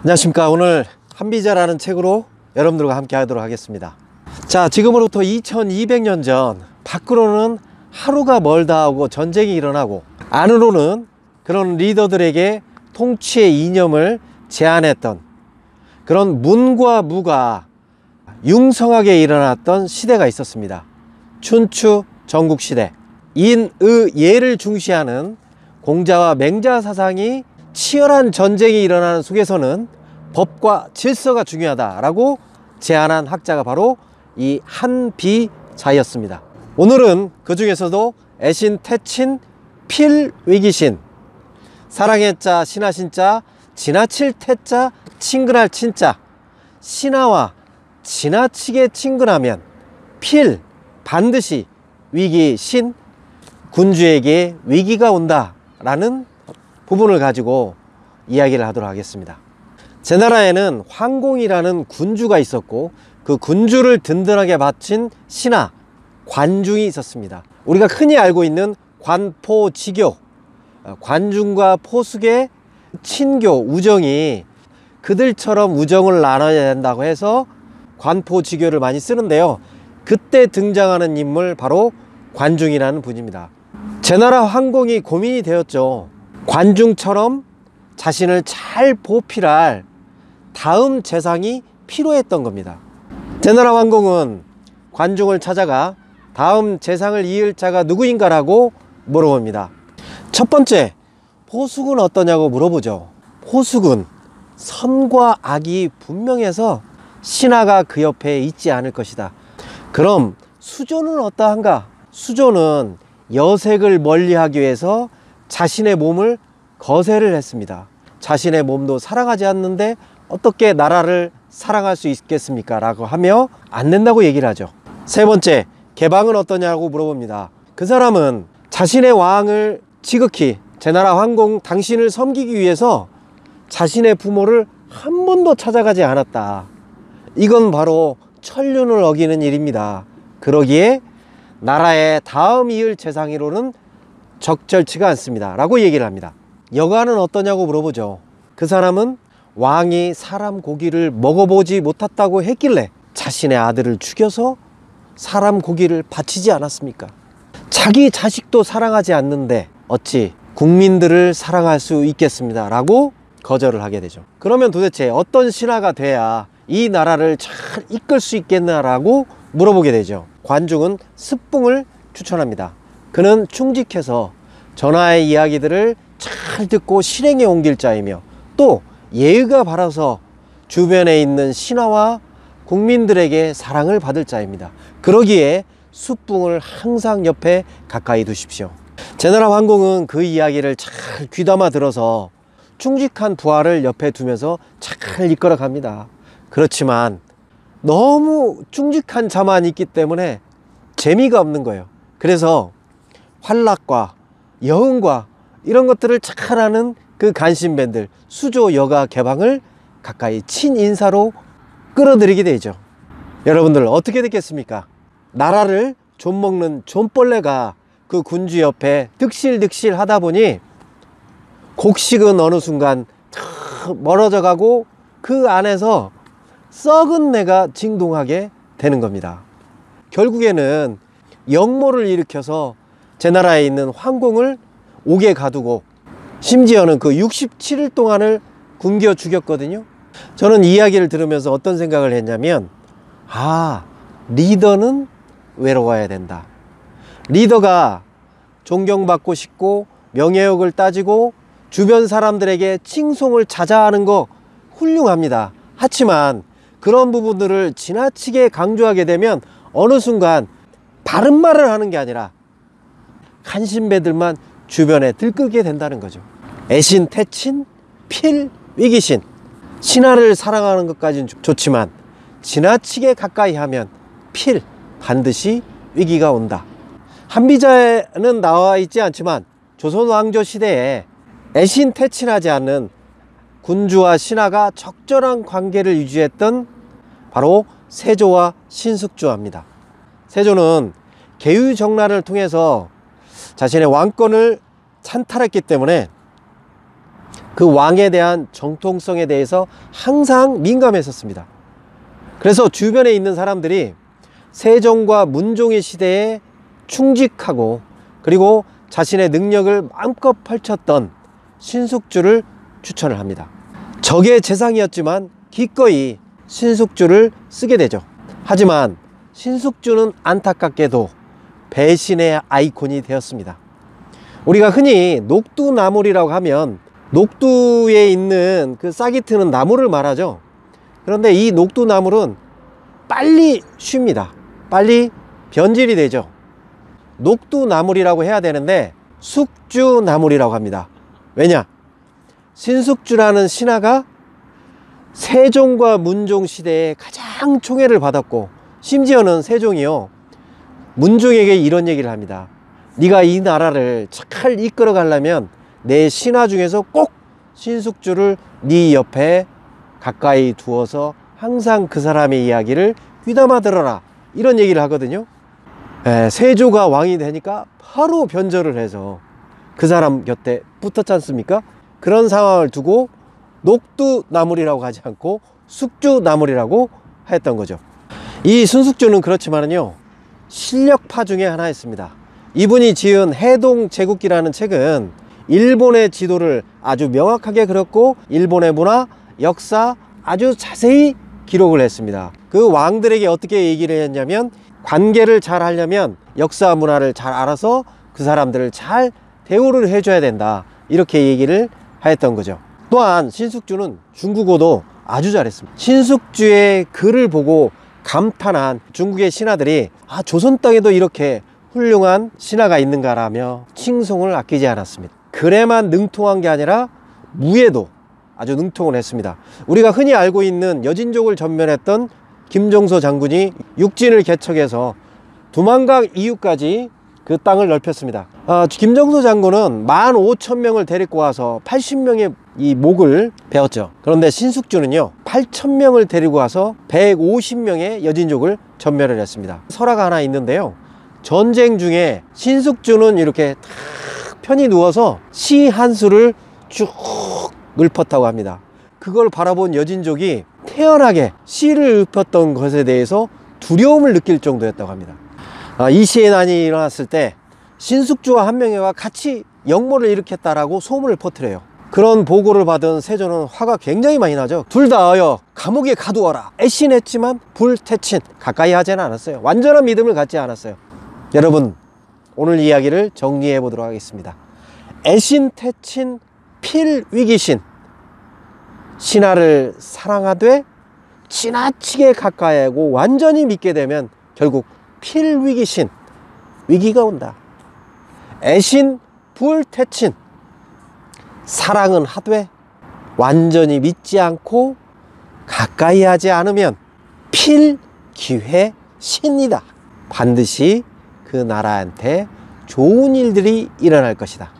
안녕하십니까. 오늘 한비자라는 책으로 여러분들과 함께 하도록 하겠습니다. 자, 지금으로부터 2200년 전, 밖으로는 하루가 멀다 하고 전쟁이 일어나고, 안으로는 그런 리더들에게 통치의 이념을 제안했던 그런 문과 무가 융성하게 일어났던 시대가 있었습니다. 춘추 전국시대. 인, 의, 예를 중시하는 공자와 맹자 사상이 치열한 전쟁이 일어나는 속에서는 법과 질서가 중요하다라고 제안한 학자가 바로 이 한비자였습니다. 오늘은 그 중에서도 애신, 태친, 필, 위기신, 사랑의 자, 신하신 자, 지나칠 태자, 친근할 친자, 신하와 지나치게 친근하면 필, 반드시, 위기신, 군주에게 위기가 온다 라는 부분을 가지고 이야기를 하도록 하겠습니다. 제 나라에는 황공이라는 군주가 있었고, 그 군주를 든든하게 바친 신하, 관중이 있었습니다. 우리가 흔히 알고 있는 관포지교, 관중과 포숙의 친교, 우정이 그들처럼 우정을 나눠야 된다고 해서 관포지교를 많이 쓰는데요, 그때 등장하는 인물 바로 관중이라는 분입니다. 제 나라 황공이 고민이 되었죠. 관중처럼 자신을 잘 보필할 다음 재상이 필요했던 겁니다. 제 나라 황공은 관중을 찾아가 다음 재상을 이을 자가 누구인가 라고 물어봅니다. 첫 번째, 포숙은 어떠냐고 물어보죠. 포숙은 선과 악이 분명해서 신하가 그 옆에 있지 않을 것이다. 그럼 수조는 어떠한가? 수조는 여색을 멀리하기 위해서 자신의 몸을 거세를 했습니다. 자신의 몸도 사랑하지 않는데 어떻게 나라를 사랑할 수 있겠습니까? 라고 하며 안 된다고 얘기를 하죠. 세 번째, 개방은 어떠냐고 물어봅니다. 그 사람은 자신의 왕을 지극히, 제 나라 황공 당신을 섬기기 위해서 자신의 부모를 한 번도 찾아가지 않았다. 이건 바로 천륜을 어기는 일입니다. 그러기에 나라의 다음 이을 재상으로는 적절치가 않습니다 라고 얘기를 합니다. 여간은 어떠냐고 물어보죠. 그 사람은 왕이 사람 고기를 먹어보지 못했다고 했길래 자신의 아들을 죽여서 사람 고기를 바치지 않았습니까? 자기 자식도 사랑하지 않는데 어찌 국민들을 사랑할 수 있겠습니다 라고 거절을 하게 되죠. 그러면 도대체 어떤 신하가 돼야 이 나라를 잘 이끌 수 있겠나라고 물어보게 되죠. 관중은 스뿡을 추천합니다. 그는 충직해서 전하의 이야기들을 잘 듣고 실행에 옮길 자이며, 또 예의가 바라서 주변에 있는 신하와 국민들에게 사랑을 받을 자입니다. 그러기에 수뿡을 항상 옆에 가까이 두십시오. 제 나라 황공은 그 이야기를 잘 귀담아 들어서 충직한 부하를 옆에 두면서 잘 이끌어 갑니다. 그렇지만 너무 충직한 자만 있기 때문에 재미가 없는 거예요. 그래서 환락과 여흥과 이런 것들을 잘하는 그 간신배들, 수조, 여가, 개방을 가까이 친인사로 끌어들이게 되죠. 여러분들 어떻게 됐겠습니까? 나라를 좀먹는 좀벌레가 그 군주 옆에 득실득실 하다 보니 곡식은 어느 순간 멀어져 가고 그 안에서 썩은 내가 징동하게 되는 겁니다. 결국에는 역모를 일으켜서 제 나라에 있는 황공을 옥에 가두고 심지어는 그 67일 동안을 굶겨 죽였거든요. 저는 이 이야기를 들으면서 어떤 생각을 했냐면, 리더는 외로워야 된다. 리더가 존경받고 싶고 명예욕을 따지고 주변 사람들에게 칭송을 자자하는 거 훌륭합니다. 하지만 그런 부분들을 지나치게 강조하게 되면 어느 순간 바른 말을 하는 게 아니라 간신배들만 주변에 들끓게 된다는 거죠. 애신, 태친, 필, 위기신. 신하를 사랑하는 것까지는 좋지만 지나치게 가까이 하면 필, 반드시 위기가 온다. 한비자에는 나와 있지 않지만 조선 왕조 시대에 애신, 태친하지 않는 군주와 신하가 적절한 관계를 유지했던 바로 세조와 신숙주입니다. 세조는 계유정난을 통해서 자신의 왕권을 찬탈했기 때문에 그 왕에 대한 정통성에 대해서 항상 민감했었습니다. 그래서 주변에 있는 사람들이 세종과 문종의 시대에 충직하고 그리고 자신의 능력을 마음껏 펼쳤던 신숙주를 추천을 합니다. 적의 재상이었지만 기꺼이 신숙주를 쓰게 되죠. 하지만 신숙주는 안타깝게도 배신의 아이콘이 되었습니다. 우리가 흔히 녹두나물이라고 하면 녹두에 있는 그 싹이 트는 나무를 말하죠. 그런데 이 녹두나물은 빨리 쉽니다. 빨리 변질이 되죠. 녹두나물이라고 해야 되는데 숙주나물이라고 합니다. 왜냐? 신숙주라는 신하가 세종과 문종 시대에 가장 총애를 받았고, 심지어는 세종이요, 문종에게 이런 얘기를 합니다. 네가 이 나라를 잘 이끌어 가려면 내 신하 중에서 꼭 신숙주를 네 옆에 가까이 두어서 항상 그 사람의 이야기를 귀담아 들어라, 이런 얘기를 하거든요. 세조가 왕이 되니까 바로 변절을 해서 그 사람 곁에 붙었지 않습니까? 그런 상황을 두고 녹두나물이라고 하지 않고 숙주나물이라고 했던 거죠. 이 순숙주는 그렇지만은요, 실력파 중에 하나였습니다. 이분이 지은 해동제국기라는 책은 일본의 지도를 아주 명확하게 그렸고 일본의 문화, 역사 아주 자세히 기록을 했습니다. 그 왕들에게 어떻게 얘기를 했냐면, 관계를 잘 하려면 역사 문화를 잘 알아서 그 사람들을 잘 대우를 해줘야 된다, 이렇게 얘기를 하였던 거죠. 또한 신숙주는 중국어도 아주 잘했습니다. 신숙주의 글을 보고 감탄한 중국의 신하들이 조선 땅에도 이렇게 훌륭한 신하가 있는가라며 칭송을 아끼지 않았습니다. 글에만 능통한 게 아니라 무예도 아주 능통을 했습니다. 우리가 흔히 알고 있는 여진족을 전멸했던 김종서 장군이 육진을 개척해서 두만강 이후까지 그 땅을 넓혔습니다. 김종서 장군은 15,000명을 데리고 와서 80명의 이 목을 베었죠. 그런데 신숙주는요, 8,000명을 데리고 와서 150명의 여진족을 전멸을 했습니다. 설화가 하나 있는데요, 전쟁 중에 신숙주는 이렇게 탁 편히 누워서 시 한 수를 쭉 읊었다고 합니다. 그걸 바라본 여진족이 태연하게 시를 읊었던 것에 대해서 두려움을 느낄 정도였다고 합니다. 이 시의 난이 일어났을 때 신숙주와 한명회와 같이 역모를 일으켰다라고 소문을 퍼뜨려요. 그런 보고를 받은 세조는 화가 굉장히 많이 나죠. 둘 다 감옥에 가두어라, 애신했지만 불태친, 가까이 하지는 않았어요. 완전한 믿음을 갖지 않았어요. 여러분, 오늘 이야기를 정리해 보도록 하겠습니다. 애신태친 필위기신, 신하를 사랑하되 지나치게 가까이 하고 완전히 믿게 되면 결국 필위기신, 위기가 온다. 애신 불태친, 사랑은 하되 완전히 믿지 않고 가까이 하지 않으면 필기회신이다. 반드시 그 나라한테 좋은 일들이 일어날 것이다.